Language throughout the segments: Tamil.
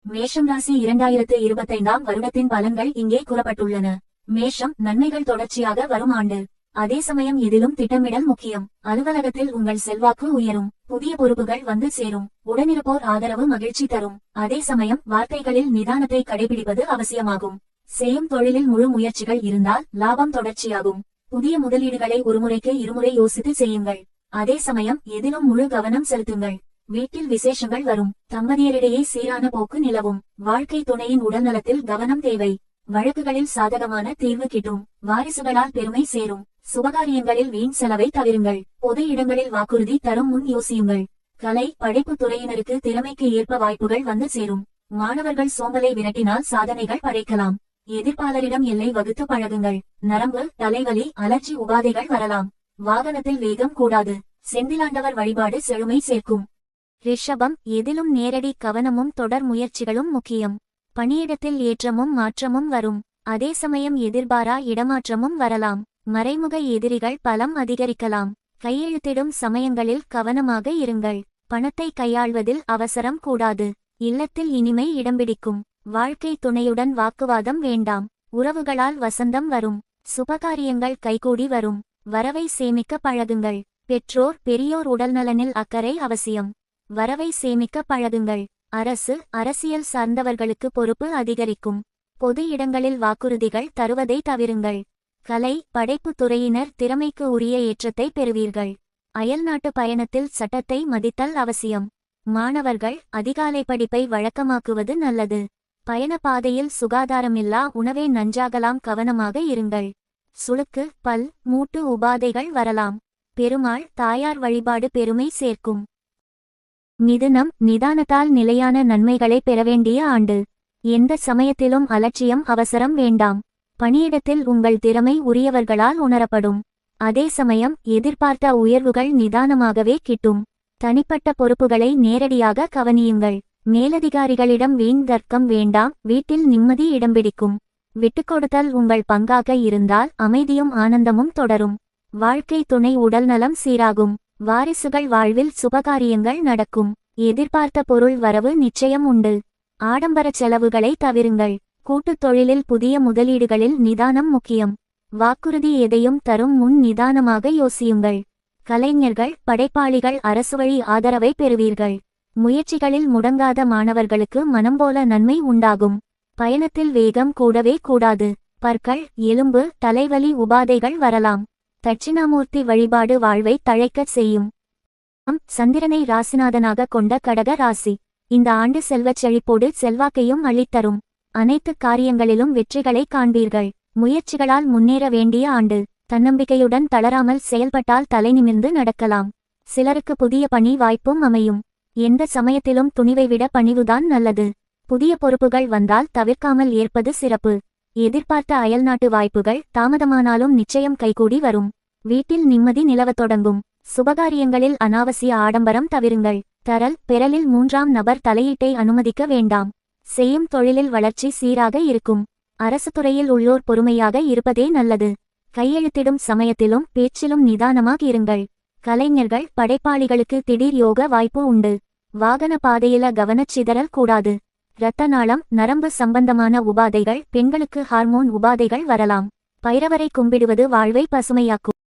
மேஷம் ராசி 2025ஆம் வருடத்தின் பலன்கள் இங்கே கூறப்பட்டுள்ளன. மேஷம், நன்மைகள் தொடர்ச்சியாக வரும் ஆண்டு. அதே சமயம் இதிலும் திட்டமிடல் முக்கியம். அலுவலகத்தில் உங்கள் செல்வாக்கு உயரும். புதிய பொறுப்புகள் வந்து சேரும். உடனிருப்போர் ஆதரவு மகிழ்ச்சி தரும். அதே சமயம் வார்த்தைகளில் நிதானத்தை கடைபிடிப்பது அவசியமாகும். செய்யும் தொழிலில் முழு முயற்சிகள் இருந்தால் லாபம் தொடர்ச்சியாகும். புதிய முதலீடுகளை ஒருமுறைக்கு இருமுறை யோசித்து செய்யுங்கள். அதே சமயம் எதிலும் முழு கவனம் செலுத்துங்கள். வீட்டில் விசேஷங்கள் வரும். தம்பதியரிடையே சீரான போக்கு நிலவும். வாழ்க்கை துணையின் உடல்நலத்தில் கவனம் தேவை. வழக்குகளில் சாதகமான தீர்வு கிட்டும். வாரிசுகளால் பெருமை சேரும். சுபகாரியங்களில் வீண் செலவை தவிருங்கள். பொது இடங்களில் வாக்குறுதி தரும் முன் யோசியுங்கள். கலை, படைப்பு துறையினருக்கு திறமைக்கு ஏற்ப வாய்ப்புகள் வந்து சேரும். மாணவர்கள் சோம்பலை விரட்டினால் சாதனைகள் படைக்கலாம். எதிர்ப்பாளரிடம் எல்லை வகுத்து பழகுங்கள். நரம்பு, தலைவலி, அலர்ஜி உபாதைகள் வரலாம். வாகனத்தில் வேகம் கூடாது. செந்திலாண்டவர் வழிபாடு செழுமை சேர்க்கும். ரிஷபம், எதிலும் நேரடி கவனமும் தொடர் முயற்சிகளும் முக்கியம். பணியிடத்தில் ஏற்றமும் மாற்றமும் வரும். அதே சமயம் எதிர்பாரா இடமாற்றமும் வரலாம். மறைமுக எதிரிகள் பலம் அதிகரிக்கலாம். கையெழுத்திடும் சமயங்களில் கவனமாக இருங்கள். பணத்தை கையாள்வதில் அவசரம் கூடாது. இல்லத்தில் இனிமை இடம்பிடிக்கும். வாழ்க்கை துணையுடன் வாக்குவாதம் வேண்டாம். உறவுகளால் வசந்தம் வரும். சுபகாரியங்கள் கைகூடி வரும். வரவை சேமிக்க பழகுங்கள். பெற்றோர், பெரியோர் உடல்நலனில் அக்கறை அவசியம். வரவை சேமிக்க பழகுங்கள். அரசு, அரசியல் சார்ந்தவர்களுக்கு பொறுப்பு அதிகரிக்கும். பொது இடங்களில் வாக்குறுதிகள் தருவதை தவிருங்கள். கலை, படைப்பு துறையினர் திறமைக்கு உரிய ஏற்றத்தை பெறுவீர்கள். அயல்நாட்டு பயணத்தில் சட்டத்தை மதித்தல் அவசியம். மாணவர்கள், அதிகாலை படிப்பை வழக்கமாக்குவது நல்லது. பயண பாதையில் சுகாதாரமில்லா உணவே நஞ்சாகலாம். கவனமாக இருங்கள். சுளுக்கு, பல், மூட்டு உபாதைகள் வரலாம். பெருமாள், தாயார் வழிபாடு பெருமை சேர்க்கும். மிதுனம், நிதானத்தால் நிலையான நன்மைகளை பெறவேண்டிய ஆண்டு. எந்த சமயத்திலும் அலட்சியம், அவசரம் வேண்டாம். பணியிடத்தில் உங்கள் திறமை உரியவர்களால் உணரப்படும். அதே சமயம் எதிர்பார்த்த உயர்வுகள் நிதானமாகவே கிட்டும். தனிப்பட்ட பொறுப்புகளை நேரடியாக கவனியுங்கள். மேலதிகாரிகளிடம் வீண் தர்க்கம் வேண்டாம். வீட்டில் நிம்மதி இடம்பிடிக்கும். விட்டுக்கொடுத்தல் உங்கள் பங்காக இருந்தால் அமைதியும் ஆனந்தமும் தொடரும். வாழ்க்கை துணை உடல்நலம் சீராகும். வாரிசுகள் வாழ்வில் சுபகாரியங்கள் நடக்கும். எதிர்பார்த்த பொருள் வரவு நிச்சயம் உண்டு. ஆடம்பர செலவுகளை தவிருங்கள். கூட்டுத் தொழிலில் புதிய முதலீடுகளில் நிதானம் முக்கியம். வாக்குறுதி எதையும் தரும் முன் நிதானமாக யோசியுங்கள். கலைஞர்கள், படைப்பாளிகள் அரசுவழி ஆதரவை பெறுவீர்கள். முயற்சிகளில் முடங்காத மாணவர்களுக்கு மனம்போல நன்மை உண்டாகும். பயணத்தில் வேகம் கூடவே கூடாது. பற்கள், எலும்பு, தலைவலி உபாதைகள் வரலாம். தட்சிணாமூர்த்தி வழிபாடு வாழ்வை தழைக்கச் செய்யும். சந்திரனை ராசிநாதனாக கொண்ட கடக ராசி. இந்த ஆண்டு செல்வச் செழிப்போடு செல்வாக்கையும் அளித்தரும். அனைத்து காரியங்களிலும் வெற்றிகளை காண்பீர்கள். முயற்சிகளால் முன்னேற வேண்டிய ஆண்டு. தன்னம்பிக்கையுடன் தளராமல் செயல்பட்டால் தலை நிமிர்ந்து நடக்கலாம். சிலருக்கு புதிய பணி வாய்ப்பும் அமையும். எந்த சமயத்திலும் துணிவை விட பணிவுதான் நல்லது. புதிய பொறுப்புகள் வந்தால் தவிர்க்காமல் ஏற்பது சிறப்பு. எதிர்பார்த்த அயல்நாட்டு வாய்ப்புகள் தாமதமானாலும் நிச்சயம் கைகூடி வரும். வீட்டில் நிம்மதி நிலவத் தொடங்கும். சுபகாரியங்களில் அனாவசிய ஆடம்பரம் தவிருங்கள். தரல், பெறலில் மூன்றாம் நபர் தலையீட்டை அனுமதிக்க வேண்டாம். செய்யும் தொழிலில் வளர்ச்சி சீராக இருக்கும். அரசு துறையில் உள்ளோர் பொறுமையாக இருப்பதே நல்லது. கையெழுத்திடும் சமயத்திலும் பேச்சிலும் நிதானமாக இருங்கள். கலைஞர்கள், படைப்பாளிகளுக்கு திடீர் யோக வாய்ப்பு உண்டு. வாகன பாதையில கவனச்சிதறல் கூடாது. இரத்த நாளம், நரம்பு சம்பந்தமான உபாதைகள், பெண்களுக்கு ஹார்மோன் உபாதைகள் வரலாம். பைரவரை கும்பிடுவது வாழ்வை பசுமையாக்கும்.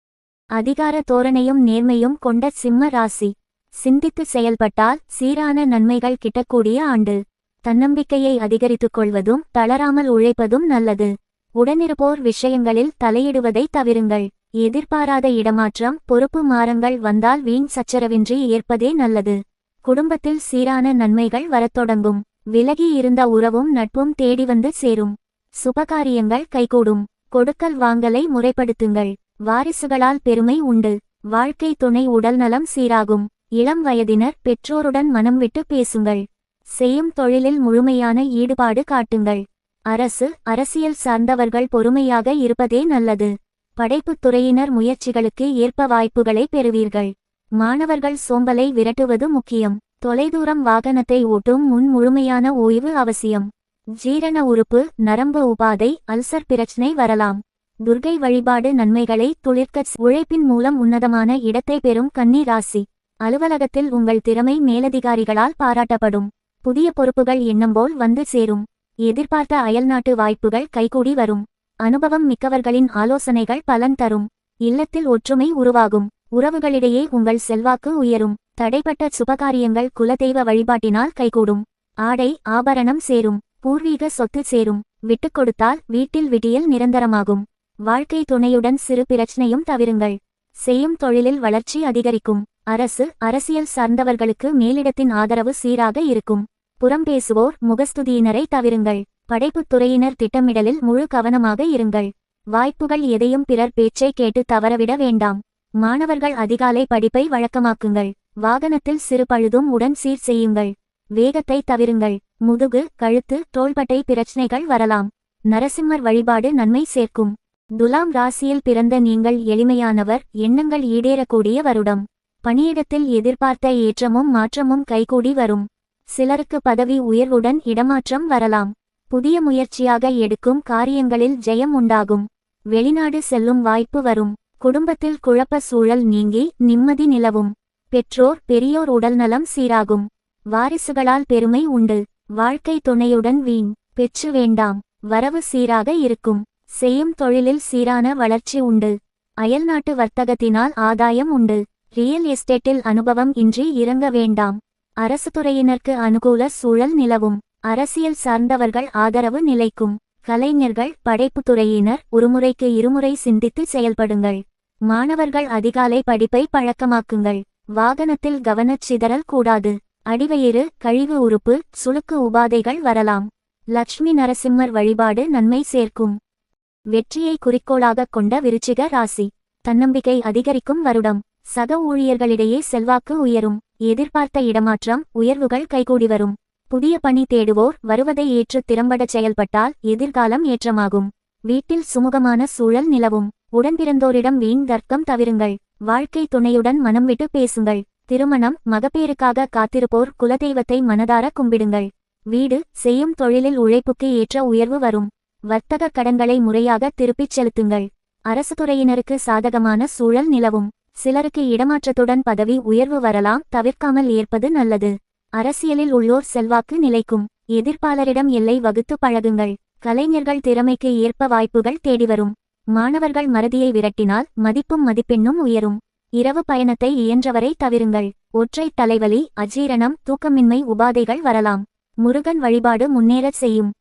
அதிகார தோரணையும் நேர்மையும் கொண்ட சிம்ம ராசி. சிந்தித்து செயல்பட்டால் சீரான நன்மைகள் கிட்டக்கூடிய ஆண்டு. தன்னம்பிக்கையை அதிகரித்துக் கொள்வதும் தளராமல் உழைப்பதும் நல்லது. உடனிருப்போர் விஷயங்களில் தலையிடுவதை தவிருங்கள். எதிர்பாராத இடமாற்றம், பொறுப்பு மாறங்கள் வந்தால் வீண் சச்சரவின்றி ஏற்பதே நல்லது. குடும்பத்தில் சீரான நன்மைகள் வரத்தொடங்கும். விலகி இருந்த உறவும் நட்பும் தேடி வந்து சேரும். சுபகாரியங்கள் கைகூடும். கொடுக்கல் வாங்கலை முறைப்படுத்துங்கள். வாரிசுகளால் பெருமை உண்டு. வாழ்க்கை துணை உடல்நலம் சீராகும். இளம் வயதினர், பெற்றோருடன் மனம் விட்டு பேசுங்கள். செய்யும் தொழிலில் முழுமையான ஈடுபாடு காட்டுங்கள். அரசு, அரசியல் சார்ந்தவர்கள் பொறுமையாக இருப்பதே நல்லது. படைப்புத் துறையினர் முயற்சிகளுக்கு ஏற்ப வாய்ப்புகளை பெறுவீர்கள். மாணவர்கள் சோம்பலை விரட்டுவது முக்கியம். தொலைதூரம் வாகனத்தை ஓட்டும் முன் முழுமையான ஓய்வு அவசியம். ஜீரண உறுப்பு, நரம்பு உபாதை, அல்சர் பிரச்சனை வரலாம். துர்கை வழிபாடு நன்மைகளை துளிர்க்க. உழைப்பின் மூலம் உன்னதமான இடத்தை பெறும் கன்னி ராசி. அலுவலகத்தில் உங்கள் திறமை மேலதிகாரிகளால் பாராட்டப்படும். புதிய பொறுப்புகள் எண்ணம்போல் வந்து சேரும். எதிர்பார்த்த அயல்நாட்டு வாய்ப்புகள் கைகூடி வரும். அனுபவம் மிக்கவர்களின் ஆலோசனைகள் பலன் தரும். இல்லத்தில் ஒற்றுமை உருவாகும். உறவுகளிடையே உங்கள் செல்வாக்கு உயரும். தடைப்பட்ட சுபகாரியங்கள் குலதெய்வ வழிபாட்டினால் கைகூடும். ஆடை ஆபரணம் சேரும். பூர்வீக சொத்து சேரும். விட்டுக் கொடுத்தால் வீட்டில் விடியல் நிரந்தரமாகும். வாழ்க்கை துணையுடன் சிறு பிரச்சனையும் தவிருங்கள். செய்யும் தொழிலில் வளர்ச்சி அதிகரிக்கும். அரசியல் சார்ந்தவர்களுக்கு மேலிடத்தின் ஆதரவு சீராக இருக்கும். புறம் பேசுவோர் முகஸ்துதியினரை தவிருங்கள். படைப்புத் துறையினர் திட்டமிடலில் முழு கவனமாக இருங்கள். வாய்ப்புகள் எதையும் பிறர் பேச்சை கேட்டு தவறவிட வேண்டாம். மாணவர்கள் அதிகாலை படிப்பை வழக்கமாக்குங்கள். வாகனத்தில் சிறு பழுதும் உடன் சீர் செய்யுங்கள். வேகத்தை தவிருங்கள். முதுகு கழுத்து தோள்பட்டை பிரச்சனைகள் வரலாம். நரசிம்மர் வழிபாடு நன்மை சேர்க்கும். துலாம் ராசியில் பிறந்த நீங்கள் எளிமையானவர். எண்ணங்கள் ஈடேறக்கூடிய வருடம். பணியிடத்தில் எதிர்பார்த்த ஏற்றமும் மாற்றமும் கைகூடி வரும். சிலருக்கு பதவி உயர்வுடன் இடமாற்றம் வரலாம். புதிய முயற்சியாக எடுக்கும் காரியங்களில் ஜெயம் உண்டாகும். வெளிநாடு செல்லும் வாய்ப்பு வரும். குடும்பத்தில் குழப்ப சூழல் நீங்கி நிம்மதி நிலவும். பெற்றோர் பெரியோர் உடல்நலம் சீராகும். வாரிசுகளால் பெருமை உண்டு. வாழ்க்கை துணையுடன் வீண் பெற்று வேண்டாம். வரவு சீராக இருக்கும். செய்யும் தொழிலில் சீரான வளர்ச்சி உண்டு. அயல்நாட்டு வர்த்தகத்தினால் ஆதாயம் உண்டு. ரியல் எஸ்டேட்டில் அனுபவம் இன்றி இறங்க வேண்டாம். அரசு துறையினருக்கு அனுகூல சூழல் நிலவும். அரசியல் சார்ந்தவர்கள் ஆதரவு நிலைக்கும். கலைஞர்கள் படைப்புத் துறையினர் ஒருமுறைக்கு இருமுறை சிந்தித்து செயல்படுங்கள். மாணவர்கள் அதிகாலை படிப்பை பழக்கமாக்குங்கள். வாகனத்தில் கவனச்சிதறல் கூடாது. அடிவயிறு கழிவு உறுப்பு சுளுக்கு உபாதைகள் வரலாம். லட்சுமி நரசிம்மர் வழிபாடு நன்மை சேர்க்கும். வெற்றியை குறிக்கோளாகக் கொண்ட விருச்சிக ராசி. தன்னம்பிக்கை அதிகரிக்கும் வருடம். சக ஊழியர்களிடையே செல்வாக்கு உயரும். எதிர்பார்த்த இடமாற்றம் உயர்வுகள் கைகூடி வரும். புதிய பணி தேடுவோர் வருவதை ஏற்று திறம்பட செயல்பட்டால் எதிர்காலம் ஏற்றமாகும். வீட்டில் சுமூகமான சூழல் நிலவும். உடன்பிறந்தோரிடம் வீண் தர்க்கம் தவிருங்கள். வாழ்க்கை துணையுடன் மனம் விட்டு பேசுங்கள். திருமணம் மகப்பேறுக்காக காத்திருப்போர் குலதெய்வத்தை மனதார கும்பிடுங்கள். வீடு செய்யும் தொழிலில் உழைப்புக்கு ஏற்ற உயர்வு வரும். வர்த்தக கடன்களை முறையாக திருப்பிச் செலுத்துங்கள். அரசு துறையினருக்கு சாதகமான சூழல் நிலவும். சிலருக்கு இடமாற்றத்துடன் பதவி உயர்வு வரலாம். தவிர்க்காமல் ஏற்பது நல்லது. அரசியலில் உள்ளோர் செல்வாக்கு நிலைக்கும். எதிர்ப்பாளரிடம் எல்லை வகுத்து பழகுங்கள். கலைஞர்கள் திறமைக்கு ஏற்ப வாய்ப்புகள் தேடிவரும். மாணவர்கள் மறதியை விரட்டினால் மதிப்பும் மதிப்பெண்ணும் உயரும். இரவு பயணத்தை இயன்றவரை தவிருங்கள். ஒற்றை தலைவலி அஜீரணம் தூக்கமின்மை உபாதைகள் வரலாம். முருகன் வழிபாடு முன்னேறச் செய்யும்.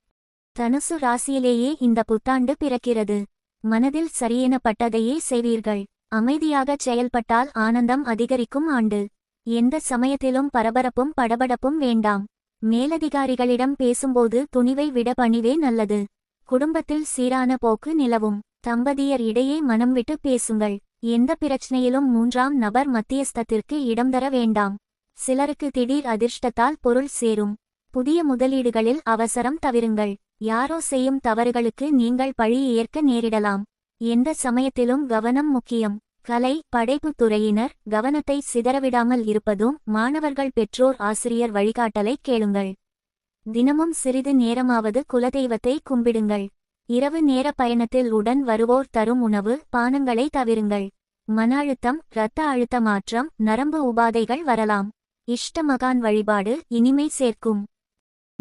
தனுசு ராசியிலேயே இந்த புத்தாண்டு பிறக்கிறது. மனதில் சரியெனப்பட்டதையே செய்வீர்கள். அமைதியாகச் செயல்பட்டால் ஆனந்தம் அதிகரிக்கும் ஆண்டு. எந்த சமயத்திலும் பரபரப்பும் படபடப்பும் வேண்டாம். மேலதிகாரிகளிடம் பேசும்போது துணிவை விட பணிவே நல்லது. குடும்பத்தில் சீரான போக்கு நிலவும். தம்பதியர் இடையே மனம் விட்டு பேசுங்கள். எந்த பிரச்சனையிலும் மூன்றாம் நபர் மத்தியஸ்தத்திற்கு இடம் தர வேண்டாம். சிலருக்கு திடீர் அதிர்ஷ்டத்தால் பொருள் சேரும். புதிய முதலீடுகளில் அவசரம் தவிருங்கள். யாரோ செய்யும் தவறுகளுக்கு நீங்கள் பழி ஏற்க நேரிடலாம். எந்த சமயத்திலும் கவனம் முக்கியம். கலை படைப்புத் துறையினர் கவனத்தை சிதறவிடாமல் இருப்பதும். மாணவர்கள் பெற்றோர் ஆசிரியர் வழிகாட்டலை கேளுங்கள். தினமும் சிறிது நேரமாவது குலதெய்வத்தை கும்பிடுங்கள். இரவு நேர பயணத்தில் உடன் வருவோர் தரும் உணவு பானங்களை தவிருங்கள். மன அழுத்தம் இரத்த அழுத்த மாற்றம் நரம்பு உபாதைகள் வரலாம். இஷ்ட மகான் வழிபாடு இனிமை சேர்க்கும்.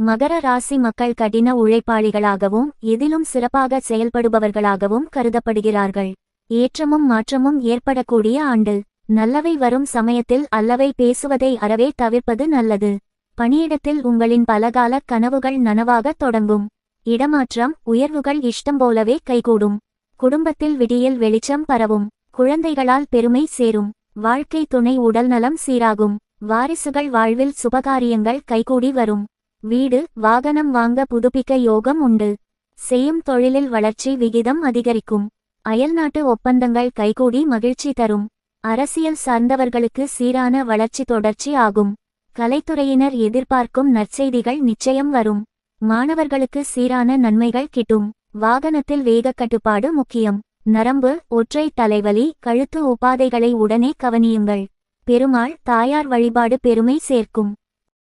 மகர ராசி மக்கள் கடின உழைப்பாளிகளாகவும் எதிலும் சிறப்பாக செயல்படுபவர்களாகவும் கருதப்படுகிறார்கள். ஏற்றமும் மாற்றமும் ஏற்படக்கூடிய ஆண்டு. நல்லவை வரும் சமயத்தில் அல்லவை பேசுவதை அறவே தவிர்ப்பது நல்லது. பணியிடத்தில் உங்களின் பலகால கனவுகள் நனவாகத் தொடங்கும். இடமாற்றம் உயர்வுகள் இஷ்டம் போலவே கைகூடும். குடும்பத்தில் விடியல் வெளிச்சம் பரவும். குழந்தைகளால் பெருமை சேரும். வாழ்க்கை துணை உடல்நலம் சீராகும். வாரிசுகள் வாழ்வில் சுபகாரியங்கள் கைகூடி வரும். வீடு வாகனம் வாங்க புதுப்பிக்க யோகம் உண்டு. செய்யும் தொழிலில் வளர்ச்சி விகிதம் அதிகரிக்கும். அயல்நாட்டு ஒப்பந்தங்கள் கைகூடி மகிழ்ச்சி தரும். அரசியல் சார்ந்தவர்களுக்கு சீரான வளர்ச்சி தொடர்ச்சி ஆகும். கலைத்துறையினர் எதிர்பார்க்கும் நற்செய்திகள் நிச்சயம் வரும். மாணவர்களுக்கு சீரான நன்மைகள் கிட்டும். வாகனத்தில் வேகக் கட்டுப்பாடு முக்கியம். நரம்பு ஒற்றை தலைவலி கழுத்து உபாதைகளை உடனே கவனியுங்கள். பெருமாள் தாயார் வழிபாடு பெருமை சேர்க்கும்.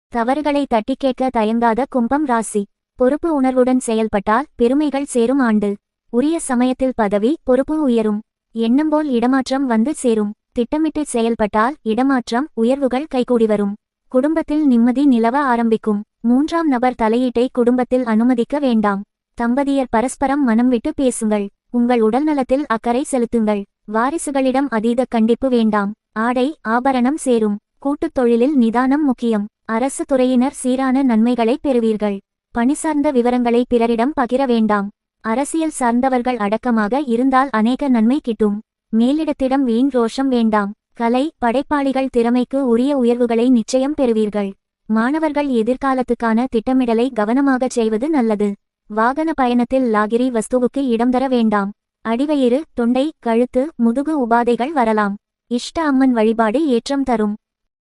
தவறுகளை தட்டி கேட்க தயங்காத கும்பம் ராசி. பொறுப்பு உணர்வுடன் செயல்பட்டால் பெருமைகள் சேரும் ஆண்டு. உரிய சமயத்தில் பதவி பொறுப்பு உயரும். எண்ணம்போல் இடமாற்றம் வந்து சேரும். திட்டமிட்டு செயல்பட்டால் இடமாற்றம் உயர்வுகள் கைகூடி வரும். குடும்பத்தில் நிம்மதி நிலவ ஆரம்பிக்கும். மூன்றாம் நபர் தலையீட்டை குடும்பத்தில் அனுமதிக்க வேண்டாம். தம்பதியர் பரஸ்பரம் மனம் விட்டு பேசுங்கள். உங்கள் உடல்நலத்தில் அக்கறை செலுத்துங்கள். வாரிசுகளிடம் அதீத கண்டிப்பு வேண்டாம். ஆடை ஆபரணம் சேரும். கூட்டுத் தொழிலில் நிதானம் முக்கியம். அரசு துறையினர் சீரான நன்மைகளை பெறுவீர்கள். பணி சார்ந்த விவரங்களை பிறரிடம் பகிர வேண்டாம். அரசியல் சார்ந்தவர்கள் அடக்கமாக இருந்தால் அநேக நன்மை கிட்டும். மேலிடத்திடம் வீண் ரோஷம் வேண்டாம். கலை படைப்பாளிகள் திறமைக்கு உரிய உயர்வுகளை நிச்சயம் பெறுவீர்கள். மாணவர்கள் எதிர்காலத்துக்கான திட்டமிடலை கவனமாகச் செய்வது நல்லது. வாகன பயணத்தில் லாகிரி வஸ்துவுக்கு இடம் தர வேண்டாம். அடிவயிறு தொண்டை கழுத்து முதுகு உபாதைகள் வரலாம். இஷ்ட அம்மன் வழிபாடு ஏற்றம் தரும்.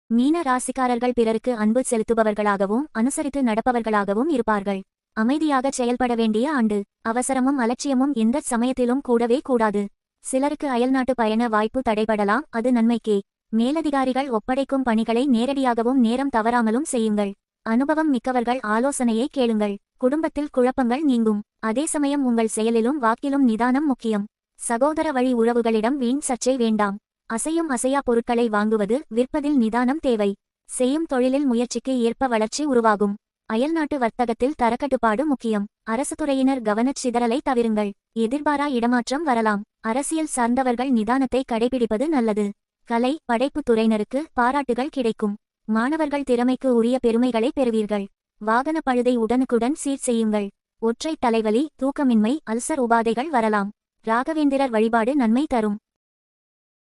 மீன ராசிக்காரர்கள் பிறருக்கு அன்பு செலுத்துபவர்களாகவும் அனுசரித்து நடப்பவர்களாகவும் இருப்பார்கள். அமைதியாகச் செயல்பட வேண்டிய ஆண்டு. அவசரமும் அலட்சியமும் எந்த சமயத்திலும் கூடவே கூடாது. சிலருக்கு அயல்நாட்டு பயண வாய்ப்பு தடைபடலாம், அது நன்மைக்கே. மேலதிகாரிகள் ஒப்படைக்கும் பணிகளை நேரடியாகவும் நேரம் தவறாமலும் செய்யுங்கள். அனுபவம் மிக்கவர்கள் ஆலோசனையை கேளுங்கள். குடும்பத்தில் குழப்பங்கள் நீங்கும். அதே சமயம் உங்கள் செயலிலும் வாக்கிலும் நிதானம் முக்கியம். சகோதர வழி உறவுகளிடம் வீண் சர்ச்சை வேண்டாம். அசையும் அசையா பொருட்களை வாங்குவது விற்பதில் நிதானம் தேவை. செய்யும் தொழிலில் முயற்சிக்கு ஏற்ப வளர்ச்சி உருவாகும். அயல்நாட்டு வர்த்தகத்தில் தரக்கட்டுப்பாடு முக்கியம். அரசு துறையினர் கவனச் சிதறலை தவிருங்கள். எதிர்பாரா இடமாற்றம் வரலாம். அரசியல் சார்ந்தவர்கள் நிதானத்தை கடைபிடிப்பது நல்லது. கலை படைப்புத் துறையினருக்கு பாராட்டுகள் கிடைக்கும். மாணவர்கள் திறமைக்கு உரிய பெருமைகளை பெறுவீர்கள். வாகன பழுதை உடனுக்குடன் சீர் செய்யுங்கள். ஒற்றை தலைவலி தூக்கமின்மை அல்சர் உபாதைகள் வரலாம். ராகவேந்திரர் வழிபாடு நன்மை தரும்.